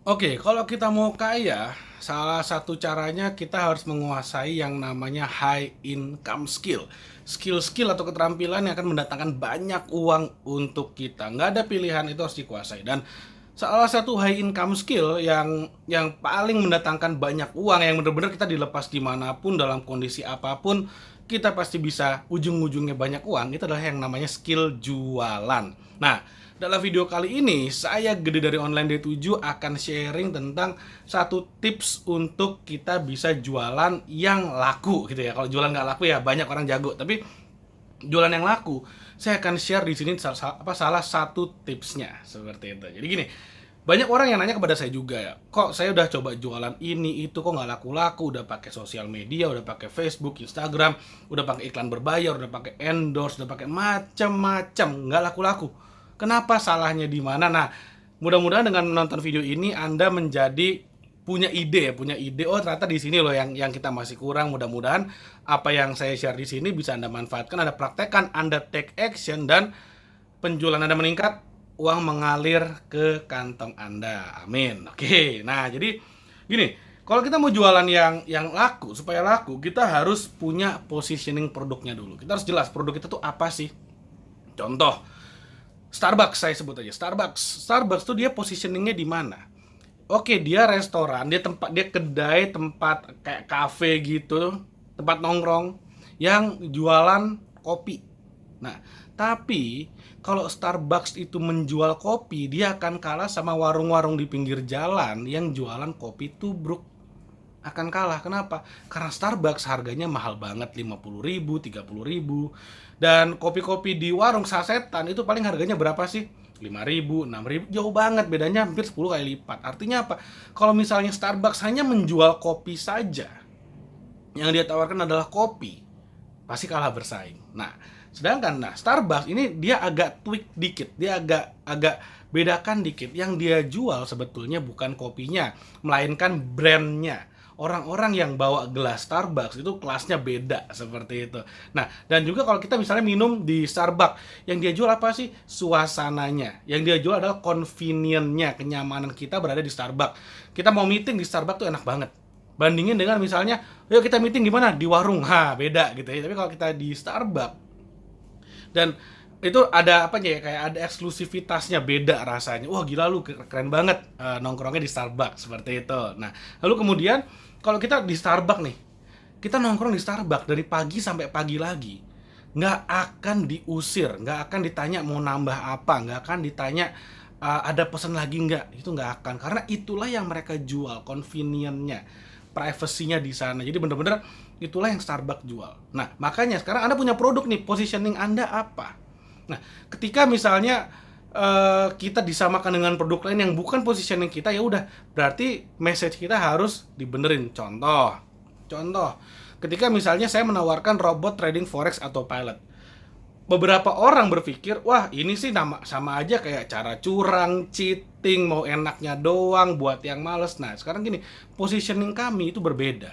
Oke, kalau kita mau kaya, salah satu caranya kita harus menguasai yang namanya high income skill. Skill-skill atau keterampilan yang akan mendatangkan banyak uang untuk kita. Nggak ada pilihan, itu harus dikuasai. Dan salah satu high income skill yang paling mendatangkan banyak uang, yang benar-benar kita dilepas dimanapun, dalam kondisi apapun, kita pasti bisa ujung-ujungnya banyak uang, itu adalah yang namanya skill jualan. Nah, dalam video kali ini, saya Gede dari Online D7 akan sharing tentang satu tips untuk kita bisa jualan yang laku gitu ya. Kalau jualan nggak laku ya banyak orang jago, tapi jualan yang laku, saya akan share di sini salah satu tipsnya seperti itu. Jadi gini, banyak orang yang nanya kepada saya juga ya, kok saya udah coba jualan ini itu kok nggak laku-laku, udah pakai sosial media, udah pakai Facebook, Instagram, udah pakai iklan berbayar, udah pakai endorse, udah pakai macam-macam, nggak laku-laku. Kenapa, salahnya di mana? Nah, mudah-mudahan dengan menonton video ini Anda menjadi punya ide, oh ternyata di sini loh yang kita masih kurang. Mudah-mudahan apa yang saya share di sini bisa Anda manfaatkan, Anda praktekkan, Anda take action, dan penjualan Anda meningkat, uang mengalir ke kantong Anda. Amin. Oke. Nah, jadi gini, kalau kita mau jualan yang laku, supaya laku, kita harus punya positioning produknya dulu. Kita harus jelas produk kita tuh apa sih. Contoh, Starbucks, saya sebut aja Starbucks. Starbucks tuh dia positioningnya di mana? Oke, dia restoran, dia kedai, tempat kayak cafe gitu, tempat nongkrong yang jualan kopi. Nah, tapi kalau Starbucks itu menjual kopi, dia akan kalah sama warung-warung di pinggir jalan yang jualan kopi tubruk. Akan kalah. Kenapa? Karena Starbucks harganya mahal banget, 50.000, 30.000. Dan kopi-kopi di warung sasetan itu paling harganya berapa sih? 5.000, 6.000. Jauh banget, bedanya hampir 10 kali lipat. Artinya apa? Kalau misalnya Starbucks hanya menjual kopi saja, yang dia tawarkan adalah kopi, pasti kalah bersaing. Nah, sedangkan Starbucks ini dia agak tweak dikit, dia agak agak bedakan dikit. Yang dia jual sebetulnya bukan kopinya, melainkan brandnya. Orang-orang yang bawa gelas Starbucks itu kelasnya beda seperti itu. Nah, dan juga kalau kita misalnya minum di Starbucks, yang dia jual apa sih? Suasananya. Yang dia jual adalah convenience-nya, kenyamanan kita berada di Starbucks. Kita mau meeting di Starbucks tuh enak banget. Bandingin dengan misalnya, yuk kita meeting di mana? Di warung. Beda gitu ya. Tapi kalau kita di Starbucks, dan itu ada apa ya, kayak ada eksklusivitasnya, beda rasanya. Wah gila lu, keren banget nongkrongnya di Starbucks seperti itu. Nah, lalu kemudian kalau kita di Starbucks nih, kita nongkrong di Starbucks dari pagi sampai pagi lagi, nggak akan diusir, nggak akan ditanya mau nambah apa, nggak akan ditanya ada pesan lagi nggak, itu nggak akan, karena itulah yang mereka jual, convenience-nya, privacy-nya di sana. Jadi bener-bener itulah yang Starbucks jual. Nah, makanya sekarang Anda punya produk nih, positioning Anda apa? Nah, ketika misalnya kita disamakan dengan produk lain yang bukan positioning kita, ya udah, berarti message kita harus dibenerin. Contoh, ketika misalnya saya menawarkan robot trading forex atau pilot, beberapa orang berpikir, wah ini sih sama aja kayak cara curang, cheating, mau enaknya doang buat yang males. Nah, sekarang gini, positioning kami itu berbeda.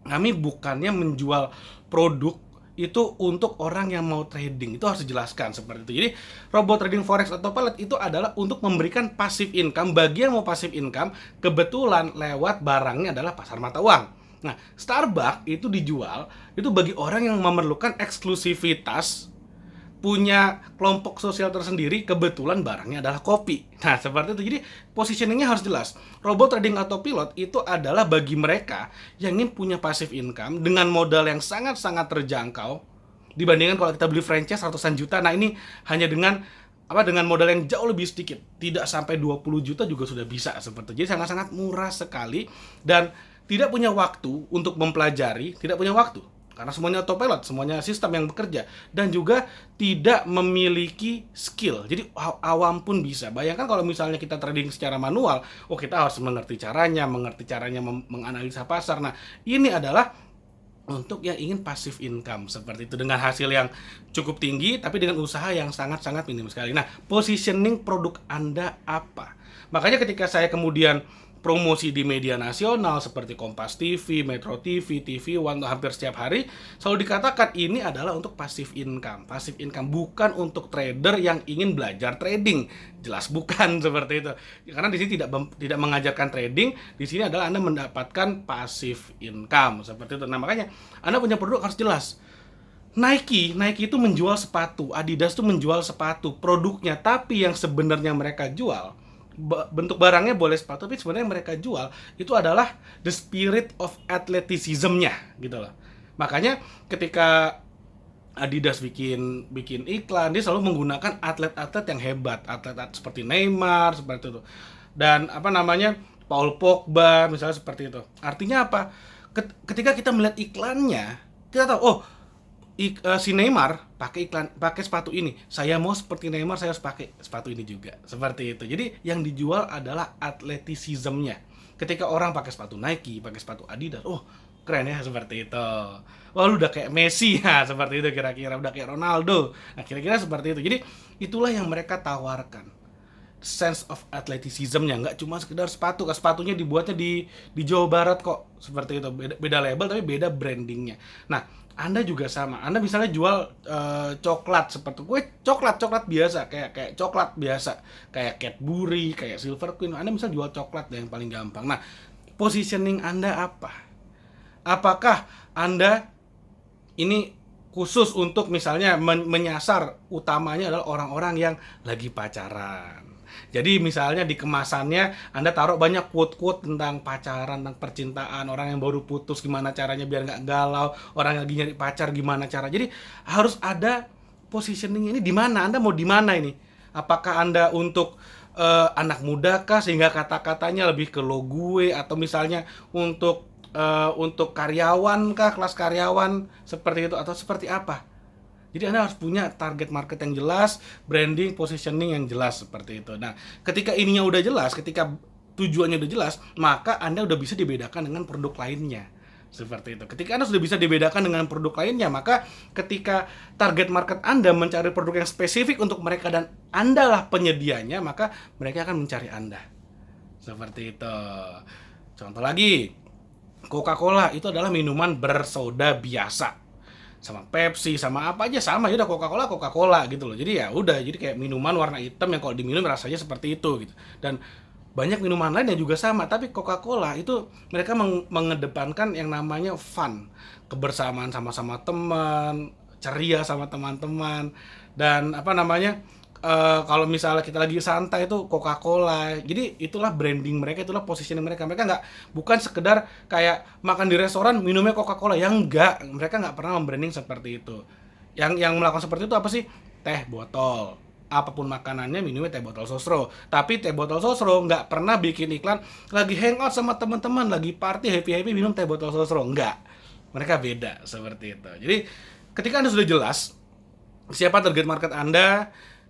Kami bukannya menjual produk itu untuk orang yang mau trading, itu harus dijelaskan seperti itu. Jadi robot trading forex atau pilot itu adalah untuk memberikan passive income bagi yang mau passive income, kebetulan lewat barangnya adalah pasar mata uang. Nah, Starbucks itu dijual itu bagi orang yang memerlukan eksklusivitas, punya kelompok sosial tersendiri, kebetulan barangnya adalah kopi. Nah, seperti itu. Jadi, positioningnya harus jelas. Robot trading atau pilot itu adalah bagi mereka yang ingin punya passive income dengan modal yang sangat-sangat terjangkau dibandingkan kalau kita beli franchise ratusan juta. Nah, ini hanya dengan modal yang jauh lebih sedikit. Tidak sampai 20 juta juga sudah bisa seperti itu. Jadi sangat-sangat murah sekali dan tidak punya waktu untuk mempelajari, tidak punya waktu karena semuanya autopilot, semuanya sistem yang bekerja, dan juga tidak memiliki skill. Jadi awam pun bisa. Bayangkan kalau misalnya kita trading secara manual, kita harus mengerti caranya, menganalisa pasar. Nah, ini adalah untuk yang ingin passive income seperti itu, dengan hasil yang cukup tinggi tapi dengan usaha yang sangat-sangat minim sekali. Nah, positioning produk Anda apa? Makanya ketika saya kemudian promosi di media nasional seperti Kompas TV, Metro TV, TV One hampir setiap hari selalu dikatakan ini adalah untuk passive income. Passive income bukan untuk trader yang ingin belajar trading. Jelas bukan seperti itu. Karena di sini tidak mengajarkan trading, di sini adalah Anda mendapatkan passive income seperti itu. Nah, makanya Anda punya produk harus jelas. Nike itu menjual sepatu, Adidas itu menjual sepatu, produknya, tapi yang sebenarnya mereka jual bentuk barangnya boleh sepatu, tapi sebenarnya yang mereka jual itu adalah the spirit of athleticism-nya gitu loh. Makanya ketika Adidas bikin iklan, dia selalu menggunakan atlet-atlet yang hebat, atlet seperti Neymar seperti itu. Dan Paul Pogba misalnya seperti itu. Artinya apa? Ketika kita melihat iklannya, kita tahu si Neymar pakai sepatu ini. Saya mau seperti Neymar, saya harus pakai sepatu ini juga. Seperti itu. Jadi yang dijual adalah atletisismnya. Ketika orang pakai sepatu Nike, pakai sepatu Adidas, keren ya seperti itu. Wah, lu udah kayak Messi ya, seperti itu kira-kira, udah kayak Ronaldo. Nah, kira-kira seperti itu. Jadi itulah yang mereka tawarkan. Sense of athleticism-nya, nggak cuma sekedar sepatu. Sepatunya dibuatnya di Jawa Barat kok, seperti itu. Beda label tapi beda brandingnya. Nah, Anda juga sama. Anda misalnya jual coklat seperti coklat biasa, kayak coklat biasa, kayak Cadbury, kayak Silver Queen. Anda bisa jual coklat yang paling gampang. Nah, positioning Anda apa? Apakah Anda ini khusus untuk misalnya menyasar utamanya adalah orang-orang yang lagi pacaran? Jadi misalnya di kemasannya Anda taruh banyak quote-quote tentang pacaran, tentang percintaan, orang yang baru putus gimana caranya biar nggak galau, orang yang lagi nyari pacar gimana cara. Jadi harus ada positioning ini di mana, Anda mau di mana ini? Apakah Anda untuk anak muda kah sehingga kata-katanya lebih ke lo gue, atau misalnya untuk karyawan kah, kelas karyawan seperti itu, atau seperti apa? Jadi Anda harus punya target market yang jelas, branding, positioning yang jelas seperti itu. Nah, ketika ininya udah jelas, ketika tujuannya udah jelas, maka Anda udah bisa dibedakan dengan produk lainnya. Seperti itu. Ketika Anda sudah bisa dibedakan dengan produk lainnya, maka ketika target market Anda mencari produk yang spesifik untuk mereka dan Anda lah penyedianya, maka mereka akan mencari Anda. Seperti itu. Contoh lagi, Coca-Cola itu adalah minuman bersoda biasa. Sama Pepsi, sama apa aja sama, ya udah Coca-Cola gitu loh. Jadi ya udah, jadi kayak minuman warna hitam yang kalau diminum rasanya seperti itu gitu. Dan banyak minuman lain yang juga sama, tapi Coca-Cola itu mereka mengedepankan yang namanya fun, kebersamaan sama-sama teman, ceria sama teman-teman, dan kalau misalnya kita lagi santai itu Coca-Cola. Jadi itulah branding mereka, itulah positioning mereka. Mereka bukan sekedar kayak makan di restoran minumnya Coca-Cola. Mereka nggak pernah membranding seperti itu. Yang melakukan seperti itu apa sih? Teh botol. Apapun makanannya minumnya teh botol sosro. Tapi teh botol sosro nggak pernah bikin iklan lagi hangout sama teman-teman, lagi party happy minum teh botol sosro. Nggak. Mereka beda seperti itu. Jadi ketika Anda sudah jelas siapa target market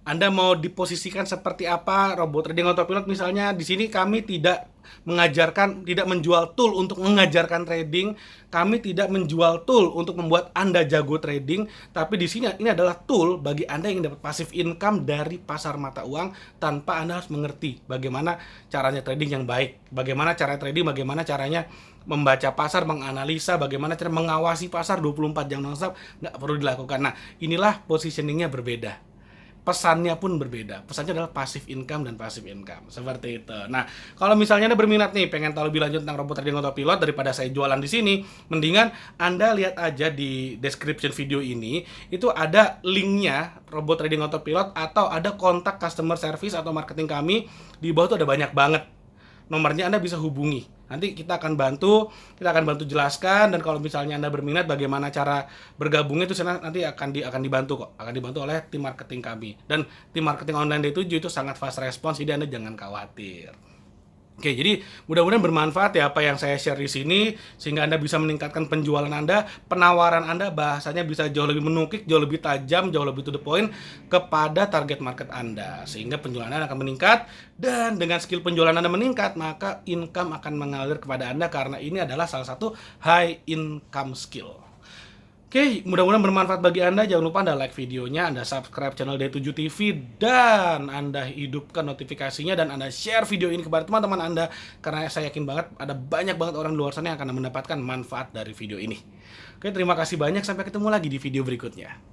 Anda mau diposisikan seperti apa, robot trading autopilot misalnya. Di sini kami tidak menjual tool untuk mengajarkan trading. Kami tidak menjual tool untuk membuat Anda jago trading, tapi di sini ini adalah tool bagi Anda yang dapat passive income dari pasar mata uang tanpa Anda harus mengerti bagaimana caranya trading yang baik, bagaimana cara trading, bagaimana caranya membaca pasar, menganalisa, bagaimana cara mengawasi pasar 24 jam nonstop, nggak perlu dilakukan. Nah, inilah positioningnya berbeda. Pesannya pun berbeda. Pesannya adalah passive income dan passive income. Seperti itu. Nah, kalau misalnya Anda berminat nih, pengen tahu lebih lanjut tentang robot trading autopilot daripada saya jualan di sini, mendingan Anda lihat aja di description video ini, itu ada linknya robot trading autopilot atau ada kontak customer service atau marketing kami. Di bawah tuh ada banyak banget nomornya, Anda bisa hubungi. Nanti kita akan bantu jelaskan, dan kalau misalnya Anda berminat bagaimana cara bergabungnya itu nanti akan dibantu kok. Akan dibantu oleh tim marketing kami. Dan tim marketing online D7 itu sangat fast response, jadi Anda jangan khawatir. Oke, jadi mudah-mudahan bermanfaat ya apa yang saya share di sini, sehingga Anda bisa meningkatkan penjualan Anda, penawaran Anda, bahasanya bisa jauh lebih menukik, jauh lebih tajam, jauh lebih to the point kepada target market Anda, sehingga penjualan Anda akan meningkat. Dan dengan skill penjualan Anda meningkat, maka income akan mengalir kepada Anda, karena ini adalah salah satu high income skill. Oke, mudah-mudahan bermanfaat bagi Anda. Jangan lupa Anda like videonya, Anda subscribe channel D7 TV, dan Anda hidupkan notifikasinya, dan Anda share video ini kepada teman-teman Anda, karena saya yakin banget ada banyak banget orang di luar sana yang akan mendapatkan manfaat dari video ini. Oke, terima kasih banyak. Sampai ketemu lagi di video berikutnya.